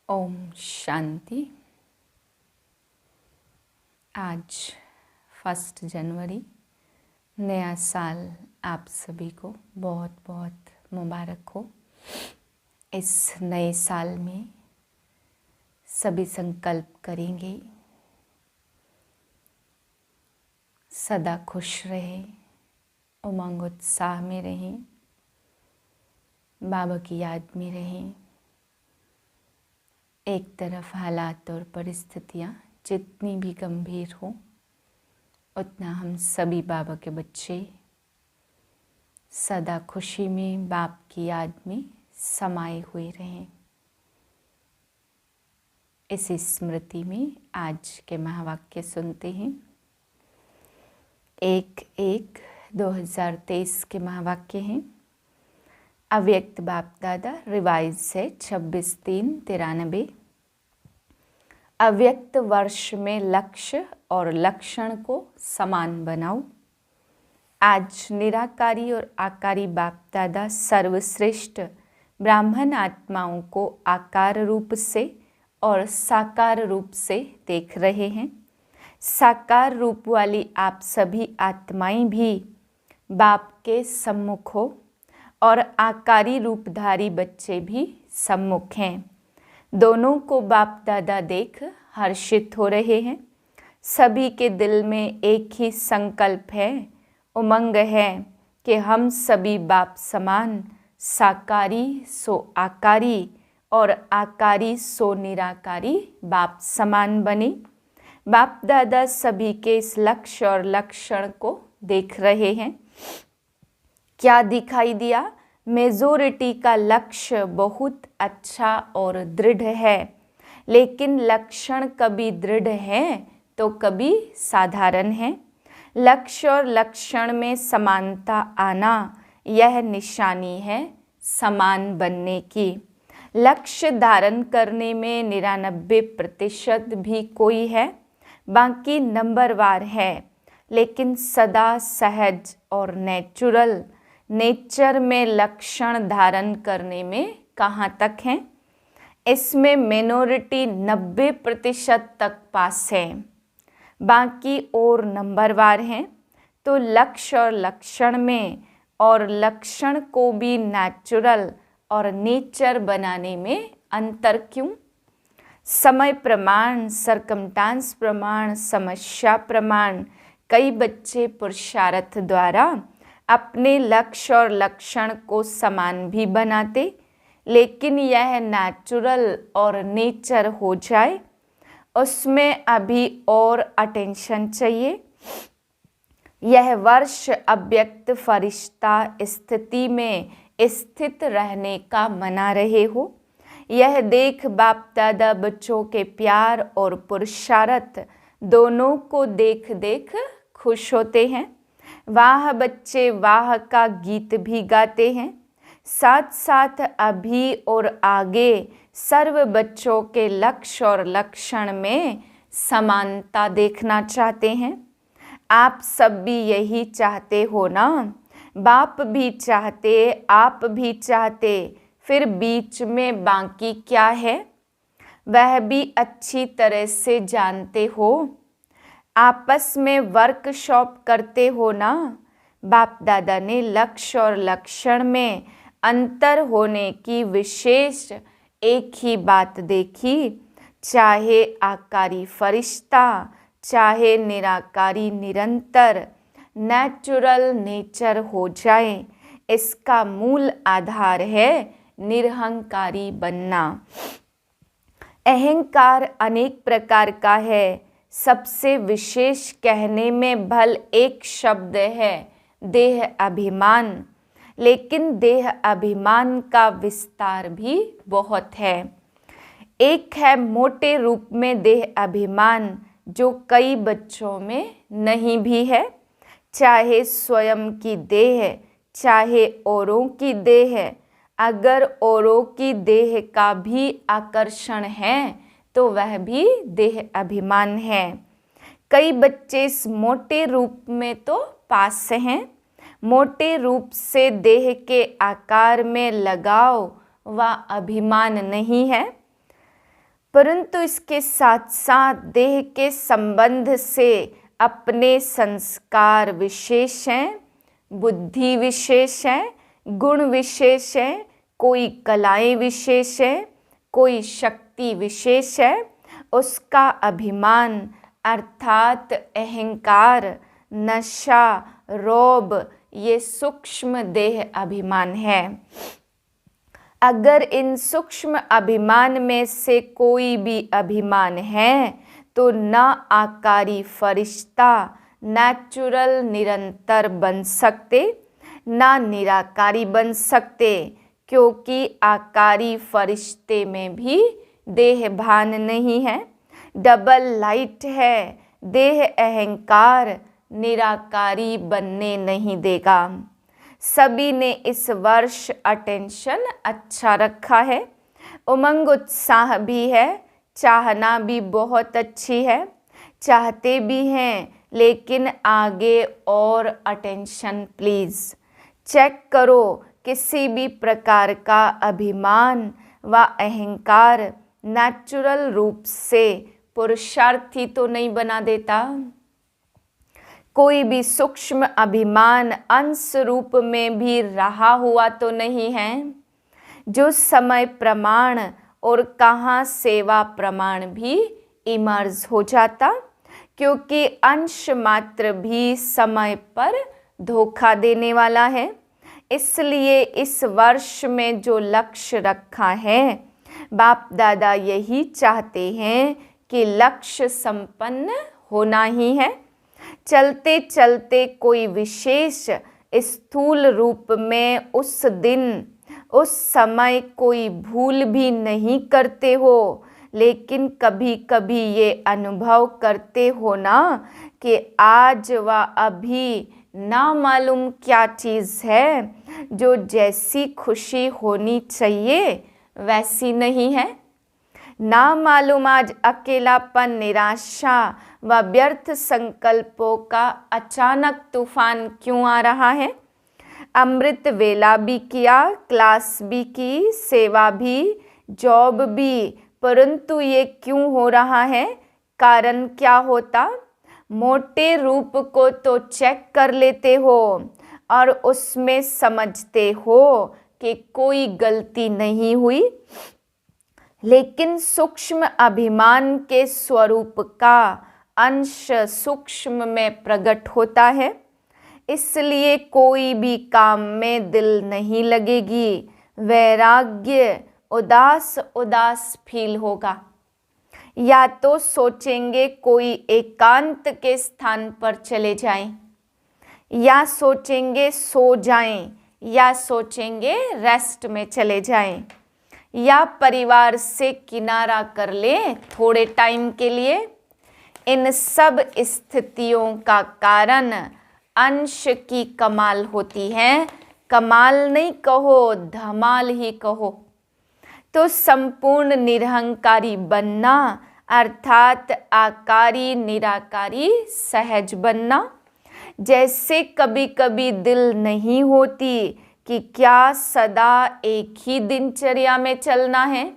ओम शांति। आज 1 जनवरी, नया साल आप सभी को बहुत बहुत मुबारक हो। इस नए साल में सभी संकल्प करेंगे सदा खुश रहें, उमंग उत्साह में रहें, बाबा की याद में रहें। एक तरफ हालात और परिस्थितियाँ जितनी भी गंभीर हो, उतना हम सभी बाबा के बच्चे सदा खुशी में बाप की याद में समाये हुए रहें। इस स्मृति में आज के महावाक्य सुनते हैं। 1/1/2023 के महावाक्य हैं। अव्यक्त बाप दादा रिवाइज है 26/3/93। अव्यक्त वर्ष में लक्ष्य और लक्षण को समान बनाओ। आज निराकारी और आकारी बाप दादा सर्वश्रेष्ठ ब्राह्मण आत्माओं को आकार रूप से और साकार रूप से देख रहे हैं। साकार रूप वाली आप सभी आत्माएं भी बाप के सम्मुख हो और आकारी रूपधारी बच्चे भी सम्मुख हैं। दोनों को बाप दादा देख हर्षित हो रहे हैं। सभी के दिल में एक ही संकल्प है, उमंग है कि हम सभी बाप समान साकारी सो आकारी और आकारी सो निराकारी बाप समान बने। बाप दादा सभी के इस लक्ष्य और लक्षण को देख रहे हैं। क्या दिखाई दिया? मेजोरिटी का लक्ष्य बहुत अच्छा और दृढ़ है, लेकिन लक्षण कभी दृढ़ है तो कभी साधारण है। लक्ष्य और लक्षण में समानता आना यह निशानी है समान बनने की। लक्ष्य धारण करने में 99% भी कोई है, बाकी नंबरवार है, लेकिन सदा सहज और नेचर में लक्षण धारण करने में कहाँ तक है? इसमें मिनोरिटी 90% तक पास है, बाकी और नंबरवार हैं। तो लक्ष्य और लक्षण में और लक्षण को भी नेचुरल और नेचर बनाने में अंतर क्यों? समय प्रमाण, सरकमस्टांस प्रमाण, समस्या प्रमाण कई बच्चे पुरुषार्थ द्वारा अपने लक्ष्य और लक्षण को समान भी बनाते, लेकिन यह नेचुरल और नेचर हो जाए उसमें अभी और अटेंशन चाहिए। यह वर्ष अव्यक्त फरिश्ता स्थिति में स्थित रहने का मना रहे हो। यह देख बाप दादा बच्चों के प्यार और पुरुषार्थ दोनों को देख देख खुश होते हैं। वाह बच्चे वाह का गीत भी गाते हैं। साथ साथ अभी और आगे सर्व बच्चों के लक्ष्य और लक्षण में समानता देखना चाहते हैं। आप सब भी यही चाहते हो ना? बाप भी चाहते, आप भी चाहते, फिर बीच में बाकी क्या है वह भी अच्छी तरह से जानते हो। आपस में वर्कशॉप करते हो ना? बाप दादा ने लक्ष्य और लक्षण में अंतर होने की विशेष एक ही बात देखी। चाहे आकारी फरिश्ता, चाहे निराकारी निरंतर, नेचुरल नेचर हो जाए, इसका मूल आधार है निरहंकारी बनना। अहंकार अनेक प्रकार का है। सबसे विशेष कहने में भल एक शब्द है देह अभिमान, लेकिन देह अभिमान का विस्तार भी बहुत है। एक है मोटे रूप में देह अभिमान जो कई बच्चों में नहीं भी है। चाहे स्वयं की देह, चाहे औरों की देह, अगर औरों की देह का भी आकर्षण है तो वह भी देह अभिमान है। कई बच्चे इस मोटे रूप में तो पास हैं। मोटे रूप से देह के आकार में लगाव व अभिमान नहीं है। परंतु इसके साथ साथ देह के संबंध से अपने संस्कार विशेष हैं, बुद्धि विशेष है, गुण विशेष है, कोई कलाएं विशेष है, कोई शक्ति विशेष है। उसका अभिमान अर्थात अहंकार, नशा, रोब, ये सूक्ष्म देह अभिमान है। अगर इन सूक्ष्म अभिमान में से कोई भी अभिमान है तो न आकारी फरिश्ता नेचुरल निरंतर बन सकते, ना निराकारी बन सकते, क्योंकि आकारी फरिश्ते में भी देह भान नहीं है, डबल लाइट है। देह अहंकार निराकारी बनने नहीं देगा। सभी ने इस वर्ष अटेंशन अच्छा रखा है, उमंग उत्साह भी है, चाहना भी बहुत अच्छी है, चाहते भी हैं, लेकिन आगे और अटेंशन प्लीज़। चेक करो किसी भी प्रकार का अभिमान व अहंकार नेचुरल रूप से पुरुषार्थी तो नहीं बना देता। कोई भी सूक्ष्म अभिमान अंश रूप में भी रहा हुआ तो नहीं है, जो समय प्रमाण और कहाँ सेवा प्रमाण भी इमर्ज हो जाता, क्योंकि अंश मात्र भी समय पर धोखा देने वाला है। इसलिए इस वर्ष में जो लक्ष्य रखा है, बाप दादा यही चाहते हैं कि लक्ष्य संपन्न होना ही है। चलते चलते कोई विशेष स्थूल रूप में उस दिन उस समय कोई भूल भी नहीं करते हो, लेकिन कभी कभी ये अनुभव करते हो ना कि आज व अभी ना मालूम क्या चीज़ है, जो जैसी खुशी होनी चाहिए वैसी नहीं है। ना मालूम आज अकेलापन, निराशा व व्यर्थ संकल्पों का अचानक तूफान क्यों आ रहा है। अमृत वेला भी किया, क्लास भी की, सेवा भी, जॉब भी, परंतु ये क्यों हो रहा है, कारण क्या होता। मोटे रूप को तो चेक कर लेते हो और उसमें समझते हो कि कोई गलती नहीं हुई, लेकिन सूक्ष्म अभिमान के स्वरूप का अंश सूक्ष्म में प्रकट होता है। इसलिए कोई भी काम में दिल नहीं लगेगी, वैराग्य, उदास उदास फील होगा। या तो सोचेंगे कोई एकांत के स्थान पर चले जाएं, या सोचेंगे सो जाएं, या सोचेंगे रेस्ट में चले जाएं, या परिवार से किनारा कर लें थोड़े टाइम के लिए। इन सब स्थितियों का कारण अंश की कमाल होती है। कमाल नहीं कहो, धमाल ही कहो। तो संपूर्ण निरहंकारी बनना अर्थात आकारी निराकारी सहज बनना। जैसे कभी कभी दिल नहीं होती कि क्या सदा एक ही दिनचर्या में चलना है,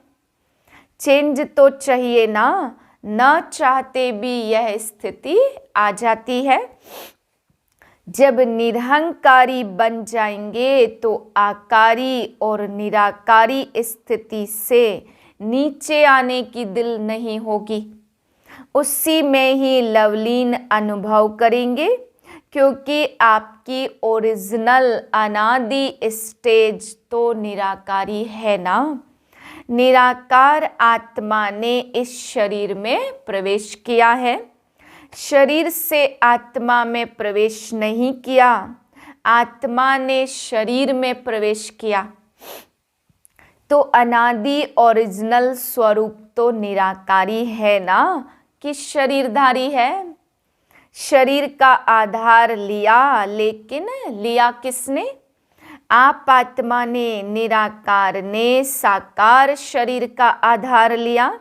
चेंज तो चाहिए ना, न चाहते भी यह स्थिति आ जाती है। जब निरहंकारी बन जाएंगे तो आकारी और निराकारी स्थिति से नीचे आने की दिल नहीं होगी, उसी में ही लवलीन अनुभव करेंगे, क्योंकि आपकी ओरिजिनल अनादि स्टेज तो निराकारी है ना। निराकार आत्मा ने इस शरीर में प्रवेश किया है, शरीर से आत्मा में प्रवेश नहीं किया, आत्मा ने शरीर में प्रवेश किया। तो अनादि ओरिजिनल स्वरूप तो निराकारी है ना कि शरीरधारी है। शरीर का आधार लिया, लेकिन लिया किसने? आप आत्मा ने, निराकार ने साकार शरीर का आधार लिया।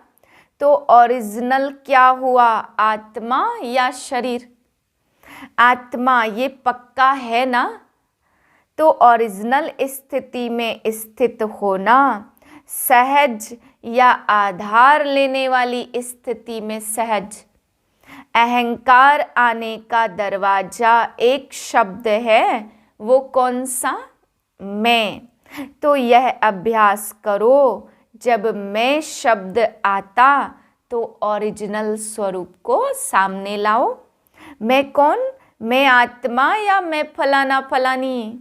तो ओरिजिनल क्या हुआ, आत्मा या शरीर? आत्मा, ये पक्का है ना। तो ओरिजिनल स्थिति में स्थित होना, सहज या आधार लेने वाली स्थिति में सहज। अहंकार आने का दरवाजा एक शब्द है, वो कौन सा? मैं। तो यह अभ्यास करो, जब मैं शब्द आता तो ओरिजिनल स्वरूप को सामने लाओ। मैं कौन? मैं आत्मा या मैं फलाना फलानी?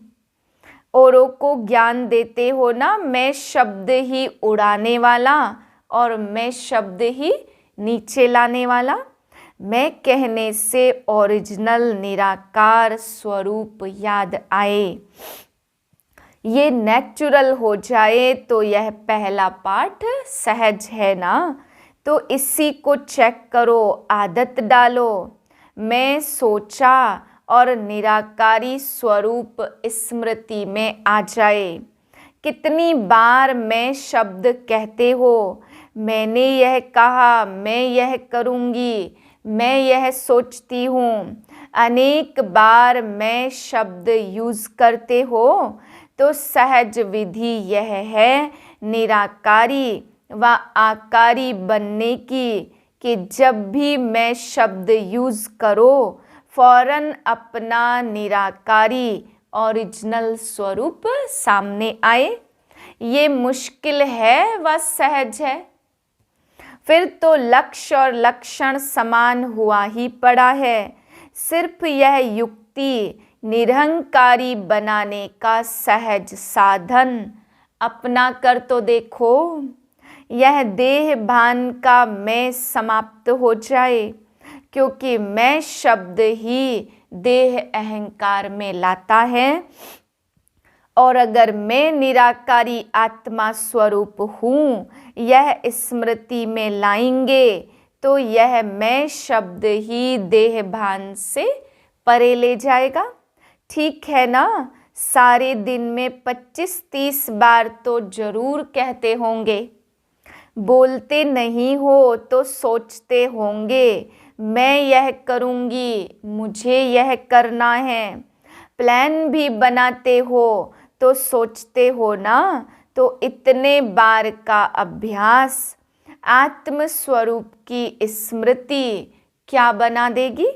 औरों को ज्ञान देते हो ना, मैं शब्द ही उड़ाने वाला और मैं शब्द ही नीचे लाने वाला। मैं कहने से ओरिजिनल निराकार स्वरूप याद आए, ये नेचुरल हो जाए तो यह पहला पाठ सहज है ना। तो इसी को चेक करो, आदत डालो। मैं सोचा और निराकारी स्वरूप स्मृति में आ जाए। कितनी बार मैं शब्द कहते हो, मैंने यह कहा, मैं यह करूँगी, मैं यह सोचती हूँ। अनेक बार मैं शब्द यूज़ करते हो तो सहज विधि यह है निराकारी व आकारी बनने की, कि जब भी मैं शब्द यूज़ करो फौरन अपना निराकारी ओरिजिनल स्वरूप सामने आए। ये मुश्किल है व सहज है। फिर तो लक्ष्य और लक्षण समान हुआ ही पड़ा है। सिर्फ यह युक्ति निरहंकारी बनाने का सहज साधन अपना कर तो देखो। यह देह भान का मैं समाप्त हो जाए, क्योंकि मैं शब्द ही देह अहंकार में लाता है। और अगर मैं निराकारी आत्मा स्वरूप हूँ, यह स्मृति में लाएंगे तो यह मैं शब्द ही देह भान से परे ले जाएगा। ठीक है ना? सारे दिन में 25-30 बार तो जरूर कहते होंगे। बोलते नहीं हो तो सोचते होंगे, मैं यह करूँगी, मुझे यह करना है। प्लान भी बनाते हो तो सोचते हो ना। तो इतने बार का अभ्यास आत्म स्वरूप की स्मृति क्या बना देगी?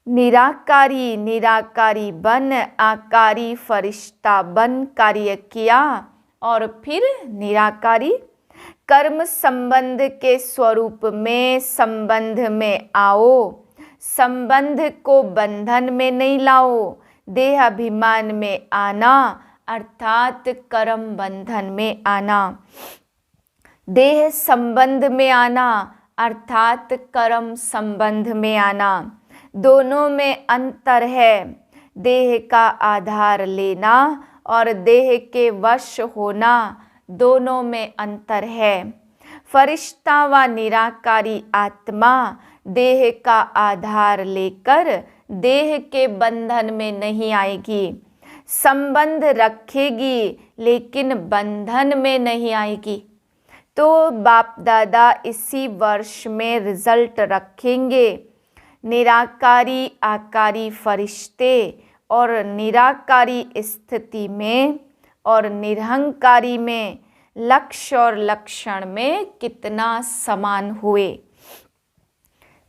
निराकारी निराकारी बन आकारी फरिश्ता बन कार्य किया और फिर निराकारी। कर्म संबंध के स्वरूप में संबंध में आओ। संबंध को बंधन में नहीं लाओ। देह अभिमान में आना अर्थात कर्म बंधन में आना। देह संबंध में आना अर्थात कर्म संबंध में आना। दोनों में अंतर है। देह का आधार लेना और देह के वश होना, दोनों में अंतर है। फरिश्ता व निराकारी आत्मा देह का आधार लेकर देह के बंधन में नहीं आएगी। संबंध रखेगी लेकिन बंधन में नहीं आएगी। तो बाप दादा इसी वर्ष में रिजल्ट रखेंगे। निराकारी आकारी फरिश्ते और निराकारी स्थिति में और निरहंकारी में लक्ष्य और लक्षण में कितना समान हुए।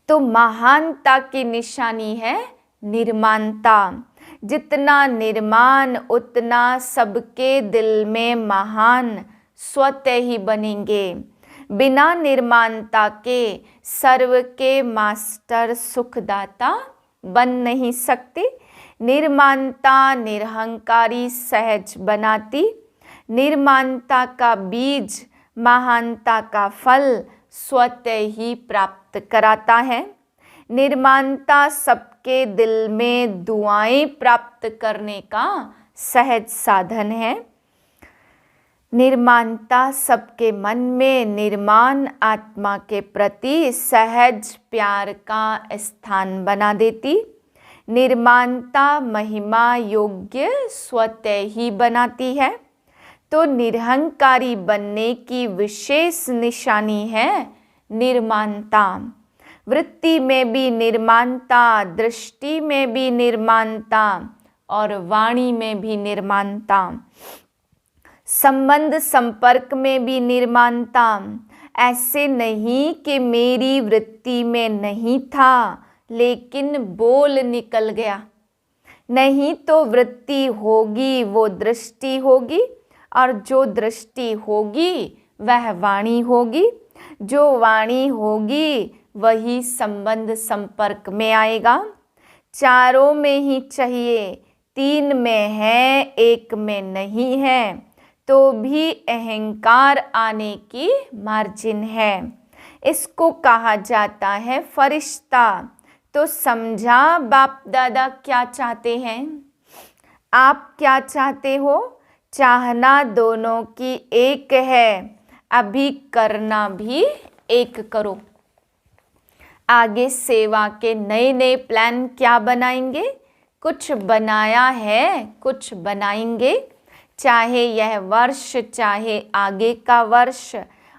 तो महानता की निशानी है निर्माणता। जितना निर्माण उतना सबके दिल में महान स्वतः ही बनेंगे। बिना निर्माणता के सर्व के मास्टर सुखदाता बन नहीं सकते। निर्माणता निरहंकारी सहज बनाती। निर्माणता का बीज महानता का फल स्वतः ही प्राप्त कराता है। निर्माणता सबके दिल में दुआएं प्राप्त करने का सहज साधन है। निर्माणता सबके मन में निर्माण आत्मा के प्रति सहज प्यार का स्थान बना देती। निर्माणता महिमा योग्य स्वतः ही बनाती है। तो निरहंकारी बनने की विशेष निशानी है निर्माणता। वृत्ति में भी निर्माणता, दृष्टि में भी निर्माणता और वाणी में भी निर्माणता। संबंध संपर्क में भी निर्माणता। ऐसे नहीं कि मेरी वृत्ति में नहीं था लेकिन बोल निकल गया। नहीं तो वृत्ति होगी वो दृष्टि होगी, और जो दृष्टि होगी वह वाणी होगी, जो वाणी होगी वही संबंध संपर्क में आएगा। चारों में ही चाहिए, तीन में है एक में नहीं है, तो भी अहंकार आने की मार्जिन है। इसको कहा जाता है फरिश्ता। तो समझा बाप दादा क्या चाहते हैं? आप क्या चाहते हो? चाहना दोनों की एक है, अभी करना भी एक करो। आगे सेवा के नए नए प्लान क्या बनाएंगे? कुछ बनाया है, कुछ बनाएंगे, चाहे यह वर्ष चाहे आगे का वर्ष।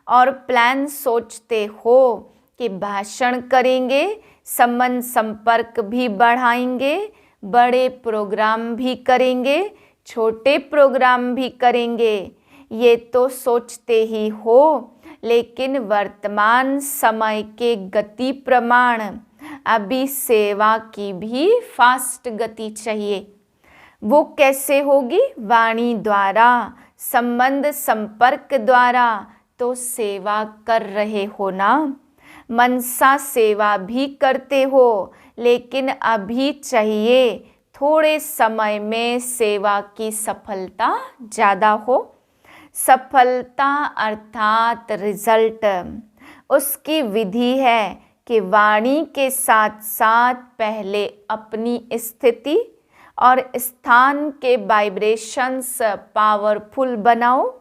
और प्लान सोचते हो कि भाषण करेंगे, संबंध संपर्क भी बढ़ाएंगे, बड़े प्रोग्राम भी करेंगे, छोटे प्रोग्राम भी करेंगे। ये तो सोचते ही हो, लेकिन वर्तमान समय के गति प्रमाण अभी सेवा की भी फास्ट गति चाहिए। वो कैसे होगी? वाणी द्वारा, संबंध संपर्क द्वारा। तो सेवा कर रहे हो ना, मनसा सेवा भी करते हो, लेकिन अभी चाहिए थोड़े समय में सेवा की सफलता ज़्यादा हो। सफलता अर्थात रिजल्ट, उसकी विधि है कि वाणी के साथ साथ पहले अपनी स्थिति और स्थान के वाइब्रेशंस पावरफुल बनाओ।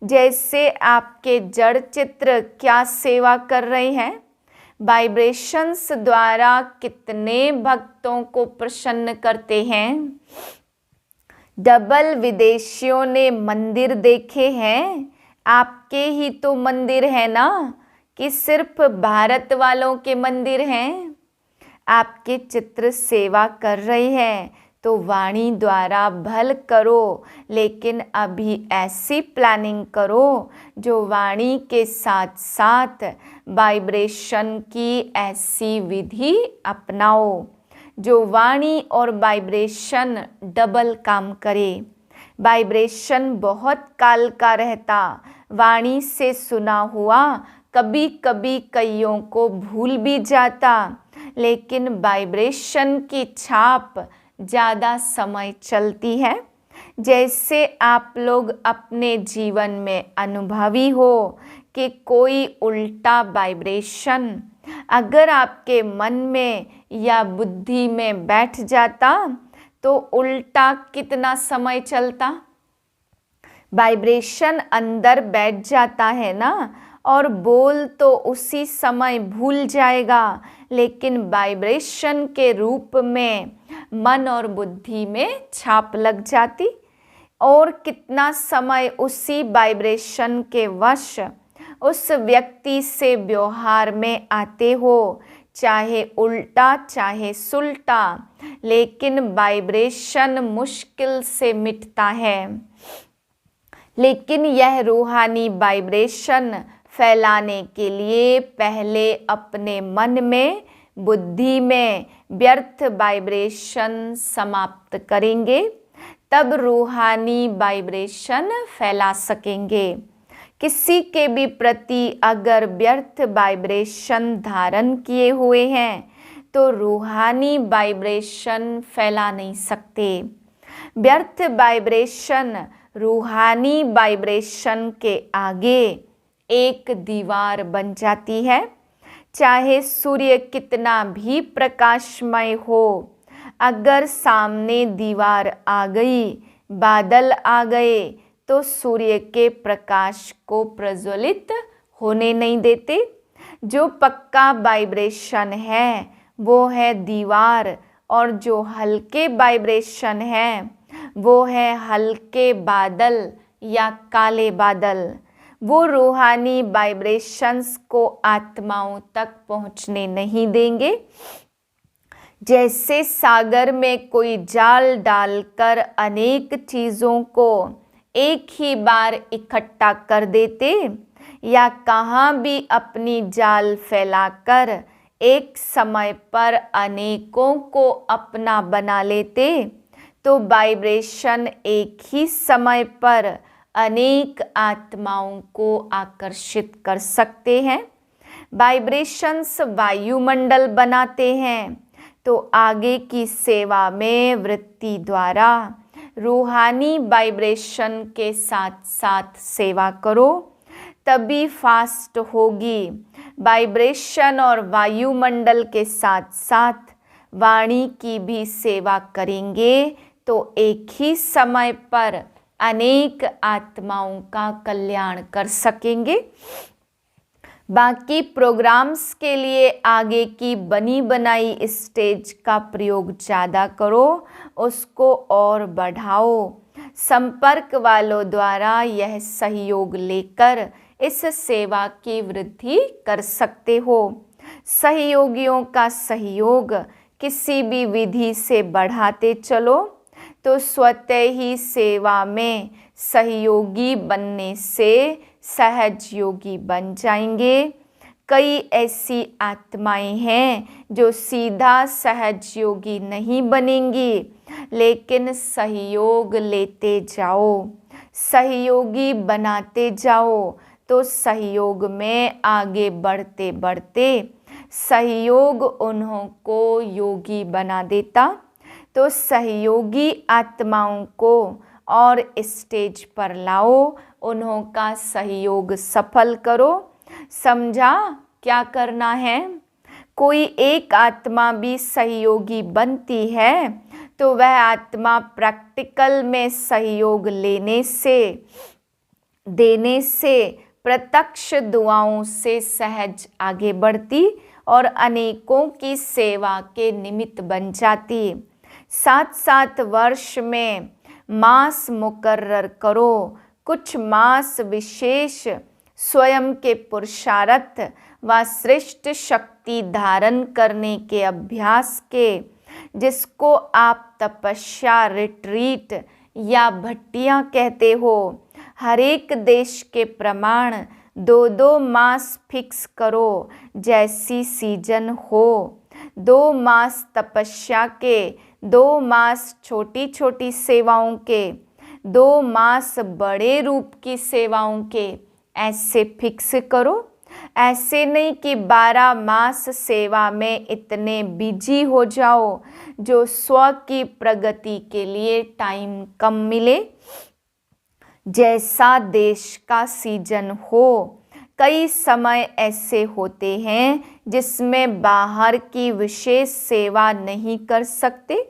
जैसे आपके जड़ चित्र क्या सेवा कर रहे हैं, वाइब्रेशंस द्वारा कितने भक्तों को प्रसन्न करते हैं। डबल विदेशियों ने मंदिर देखे हैं, आपके ही तो मंदिर है ना, कि सिर्फ भारत वालों के मंदिर हैं। आपके चित्र सेवा कर रहे हैं, तो वाणी द्वारा भल करो, लेकिन अभी ऐसी प्लानिंग करो जो वाणी के साथ साथ वाइब्रेशन की ऐसी विधि अपनाओ जो वाणी और वाइब्रेशन डबल काम करे। वाइब्रेशन बहुत काल का रहता, वाणी से सुना हुआ कभी कभी कईयों को भूल भी जाता, लेकिन वाइब्रेशन की छाप ज़्यादा समय चलती है। जैसे आप लोग अपने जीवन में अनुभवी हो कि कोई उल्टा वाइब्रेशन अगर आपके मन में या बुद्धि में बैठ जाता तो उल्टा कितना समय चलता। वाइब्रेशन अंदर बैठ जाता है ना, और बोल तो उसी समय भूल जाएगा, लेकिन वाइब्रेशन के रूप में मन और बुद्धि में छाप लग जाती, और कितना समय उसी वाइब्रेशन के वश उस व्यक्ति से व्यवहार में आते हो, चाहे उल्टा चाहे सुलटा, लेकिन वाइब्रेशन मुश्किल से मिटता है। लेकिन यह रूहानी वाइब्रेशन फैलाने के लिए पहले अपने मन में बुद्धि में व्यर्थ वाइब्रेशन समाप्त करेंगे, तब रूहानी वाइब्रेशन फैला सकेंगे। किसी के भी प्रति अगर व्यर्थ वाइब्रेशन धारण किए हुए हैं तो रूहानी वाइब्रेशन फैला नहीं सकते। व्यर्थ वाइब्रेशन रूहानी वाइब्रेशन के आगे एक दीवार बन जाती है। चाहे सूर्य कितना भी प्रकाशमय हो, अगर सामने दीवार आ गई, बादल आ गए, तो सूर्य के प्रकाश को प्रज्वलित होने नहीं देते। जो पक्का वाइब्रेशन है वो है दीवार, और जो हल्के वाइब्रेशन है वो है हल्के बादल या काले बादल। वो रूहानी वाइब्रेशंस को आत्माओं तक पहुंचने नहीं देंगे। जैसे सागर में कोई जाल डालकर अनेक चीज़ों को एक ही बार इकट्ठा कर देते या कहाँ भी अपनी जाल फैलाकर एक समय पर अनेकों को अपना बना लेते तो वाइब्रेशन एक ही समय पर अनेक आत्माओं को आकर्षित कर सकते हैं। वाइब्रेशंस वायुमंडल बनाते हैं, तो आगे की सेवा में वृत्ति द्वारा रूहानी वाइब्रेशन के साथ साथ सेवा करो, तभी फास्ट होगी। वाइब्रेशन और वायुमंडल के साथ साथ वाणी की भी सेवा करेंगे तो एक ही समय पर अनेक आत्माओं का कल्याण कर सकेंगे। बाकी प्रोग्राम्स के लिए आगे की बनी बनाई स्टेज का प्रयोग ज़्यादा करो, उसको और बढ़ाओ। संपर्क वालों द्वारा यह सहयोग लेकर इस सेवा की वृद्धि कर सकते हो। सहयोगियों का सहयोग किसी भी विधि से बढ़ाते चलो तो स्वतः ही सेवा में सहयोगी बनने से सहज योगी बन जाएंगे। कई ऐसी आत्माएं हैं जो सीधा सहज योगी नहीं बनेंगी, लेकिन सहयोग लेते जाओ, सहयोगी बनाते जाओ तो सहयोग में आगे बढ़ते बढ़ते सहयोग उन्हों को योगी बना देता। तो सहयोगी आत्माओं को और स्टेज पर लाओ, उन्हों का सहयोग सफल करो। समझा क्या करना है? कोई एक आत्मा भी सहयोगी बनती है तो वह आत्मा प्रैक्टिकल में सहयोग लेने से, देने से, प्रत्यक्ष दुआओं से सहज आगे बढ़ती और अनेकों की सेवा के निमित्त बन जाती। 7-7 वर्ष में मास मुकर्रर करो, कुछ मास विशेष स्वयं के पुरुषार्थ व श्रेष्ठ शक्ति धारण करने के अभ्यास के, जिसको आप तपस्या, रिट्रीट या भट्टियाँ कहते हो। हर एक देश के प्रमाण 2-2 मास फिक्स करो, जैसी सीजन हो। 2 मास तपस्या के, 2 मास छोटी छोटी सेवाओं के, 2 मास बड़े रूप की सेवाओं के, ऐसे फिक्स करो। ऐसे नहीं कि 12 मास सेवा में इतने बिजी हो जाओ जो स्व की प्रगति के लिए टाइम कम मिले। जैसा देश का सीजन हो, कई समय ऐसे होते हैं जिसमें बाहर की विशेष सेवा नहीं कर सकते।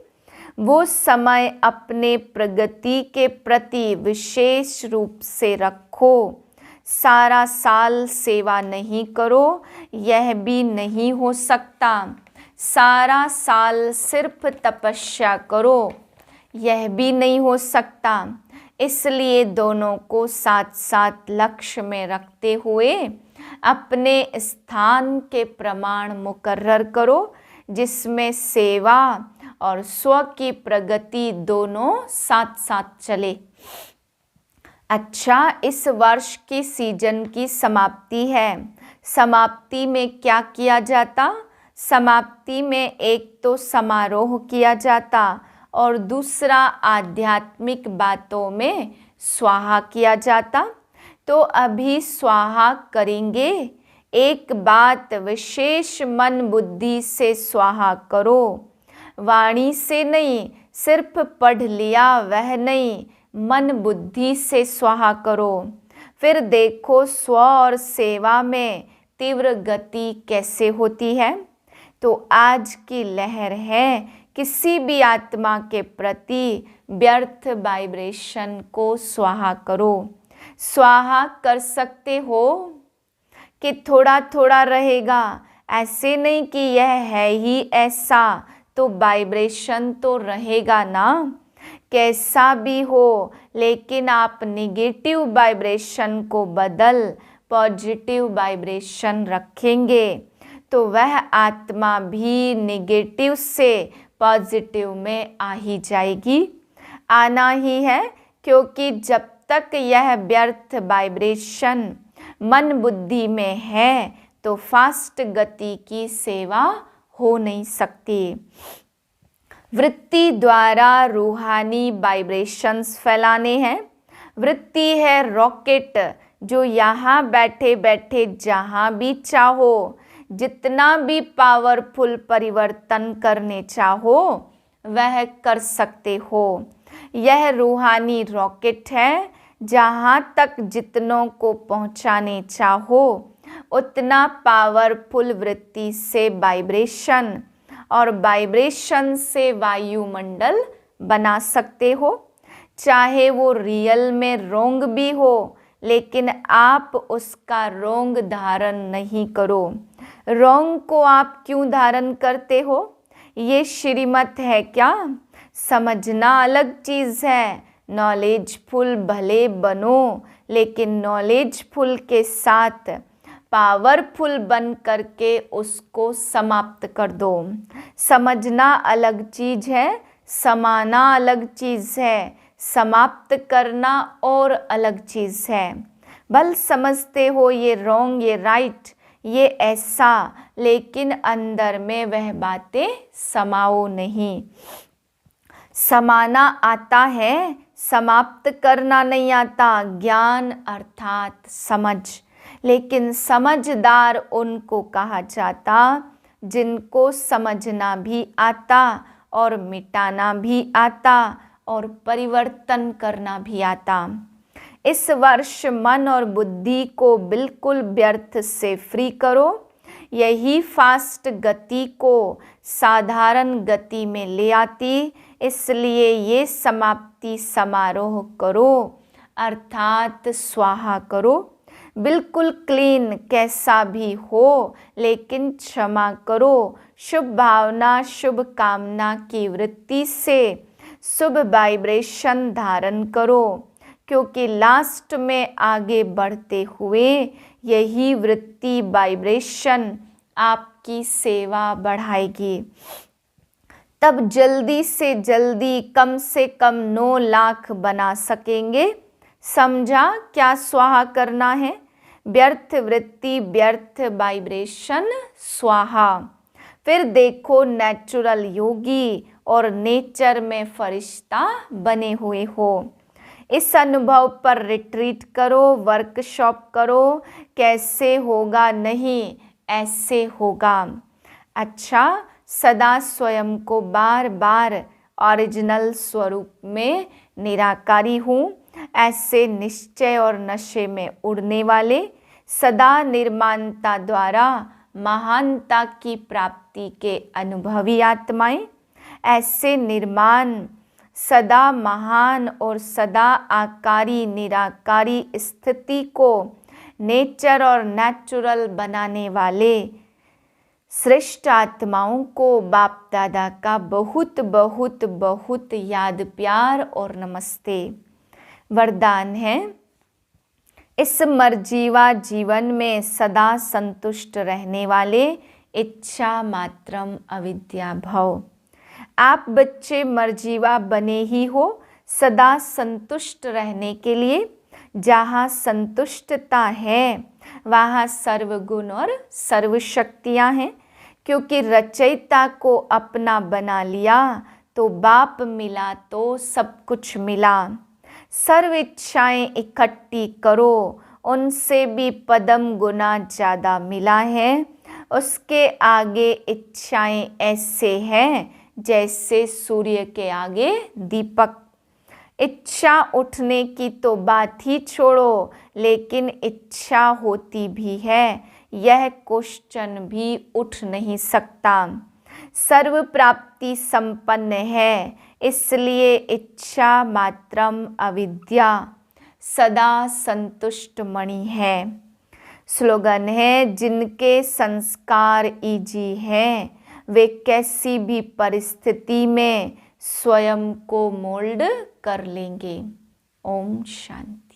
वो समय अपने प्रगति के प्रति विशेष रूप से रखो। सारा साल सेवा नहीं करो, यह भी नहीं हो सकता। सारा साल सिर्फ तपस्या करो, यह भी नहीं हो सकता। इसलिए दोनों को साथ साथ लक्ष्य में रखते हुए अपने स्थान के प्रमाण मुकर्रर करो, जिसमें सेवा और स्व की प्रगति दोनों साथ साथ चले। अच्छा, इस वर्ष की सीजन की समाप्ति है। समाप्ति में क्या किया जाता? समाप्ति में एक तो समारोह किया जाता और दूसरा आध्यात्मिक बातों में स्वाहा किया जाता। तो अभी स्वाहा करेंगे। एक बात विशेष मन बुद्धि से स्वाहा करो, वाणी से नहीं। सिर्फ पढ़ लिया वह नहीं, मन बुद्धि से स्वाहा करो। फिर देखो स्व और सेवा में तीव्र गति कैसे होती है। तो आज की लहर है, किसी भी आत्मा के प्रति व्यर्थ वाइब्रेशन को स्वाहा करो। स्वाहा कर सकते हो कि थोड़ा थोड़ा रहेगा, ऐसे नहीं कि यह है ही ऐसा, तो वाइब्रेशन तो रहेगा ना। कैसा भी हो, लेकिन आप निगेटिव वाइब्रेशन को बदल पॉजिटिव वाइब्रेशन रखेंगे तो वह आत्मा भी निगेटिव से पॉजिटिव में आ ही जाएगी। आना ही है, क्योंकि जब तक यह व्यर्थ वाइब्रेशन मन बुद्धि में है तो फास्ट गति की सेवा हो नहीं सकती। वृत्ति द्वारा रूहानी वाइब्रेशंस फैलाने हैं। वृत्ति है रॉकेट जो यहाँ बैठे बैठे जहाँ भी चाहो जितना भी पावरफुल परिवर्तन करने चाहो वह कर सकते हो। यह रूहानी रॉकेट है, जहाँ तक जितनों को पहुँचाने चाहो उतना पावरफुल वृत्ति से वाइब्रेशन और वाइब्रेशन से वायुमंडल बना सकते हो। चाहे वो रियल में रोंग भी हो, लेकिन आप उसका रोंग धारण नहीं करो। रोंग को आप क्यों धारण करते हो? ये श्रीमत है क्या? समझना अलग चीज़ है। नॉलेजफुल भले बनो, लेकिन नॉलेजफुल के साथ पावरफुल बन करके उसको समाप्त कर दो। समझना अलग चीज़ है, समाना अलग चीज़ है, समाप्त करना और अलग चीज़ है। भल समझते हो ये रॉन्ग, ये राइट, ये ऐसा, लेकिन अंदर में वह बातें समाओ नहीं। समाना आता है, समाप्त करना नहीं आता। ज्ञान अर्थात समझ, लेकिन समझदार उनको कहा जाता जिनको समझना भी आता और मिटाना भी आता और परिवर्तन करना भी आता। इस वर्ष मन और बुद्धि को बिल्कुल व्यर्थ से फ्री करो। यही फास्ट गति को साधारण गति में ले आती। इसलिए ये समाप्ति समारोह करो, अर्थात स्वाहा करो। बिल्कुल क्लीन कैसा भी हो, लेकिन क्षमा करो। शुभ भावना, शुभ कामना की वृत्ति से शुभ वाइब्रेशन धारण करो, क्योंकि लास्ट में आगे बढ़ते हुए यही वृत्ति वाइब्रेशन आपकी सेवा बढ़ाएगी। तब जल्दी से जल्दी कम से कम 9 लाख बना सकेंगे। समझा क्या स्वाहा करना है? व्यर्थ वृत्ति, व्यर्थ वाइब्रेशन, स्वाहा। फिर देखो नेचुरल योगी और नेचर में फरिश्ता बने हुए हो। इस अनुभव पर रिट्रीट करो, वर्कशॉप करो। कैसे होगा? नहीं, ऐसे होगा। अच्छा, सदा स्वयं को बार बार ओरिजिनल स्वरूप में निराकारी हूँ, ऐसे निश्चय और नशे में उड़ने वाले, सदा निर्माणता द्वारा महानता की प्राप्ति के अनुभवी आत्माएं, ऐसे निर्माण, सदा महान और सदा आकारी निराकारी स्थिति को नेचर और नेचुरल बनाने वाले श्रेष्ठ आत्माओं को बाप दादा का बहुत बहुत बहुत याद, प्यार और नमस्ते। वरदान है, इस मर्जीवा जीवन में सदा संतुष्ट रहने वाले इच्छा मात्रम अविद्या भव। आप बच्चे मर्जीवा बने ही हो सदा संतुष्ट रहने के लिए। जहाँ संतुष्टता है वहाँ सर्वगुण और सर्वशक्तियाँ हैं। क्योंकि रचयिता को अपना बना लिया तो बाप मिला तो सब कुछ मिला। सर्व इच्छाएं इकट्ठी करो, उनसे भी पदम गुना ज़्यादा मिला है। उसके आगे इच्छाएं ऐसे हैं जैसे सूर्य के आगे दीपक। इच्छा उठने की तो बात ही छोड़ो, लेकिन इच्छा होती भी है, यह क्वेश्चन भी उठ नहीं सकता। सर्व प्राप्ति संपन्न है, इसलिए इच्छा मात्रम अविद्या, सदा संतुष्ट मणि है। स्लोगन है, जिनके संस्कार इजी हैं वे कैसी भी परिस्थिति में स्वयं को मोल्ड कर लेंगे। ओम शांति।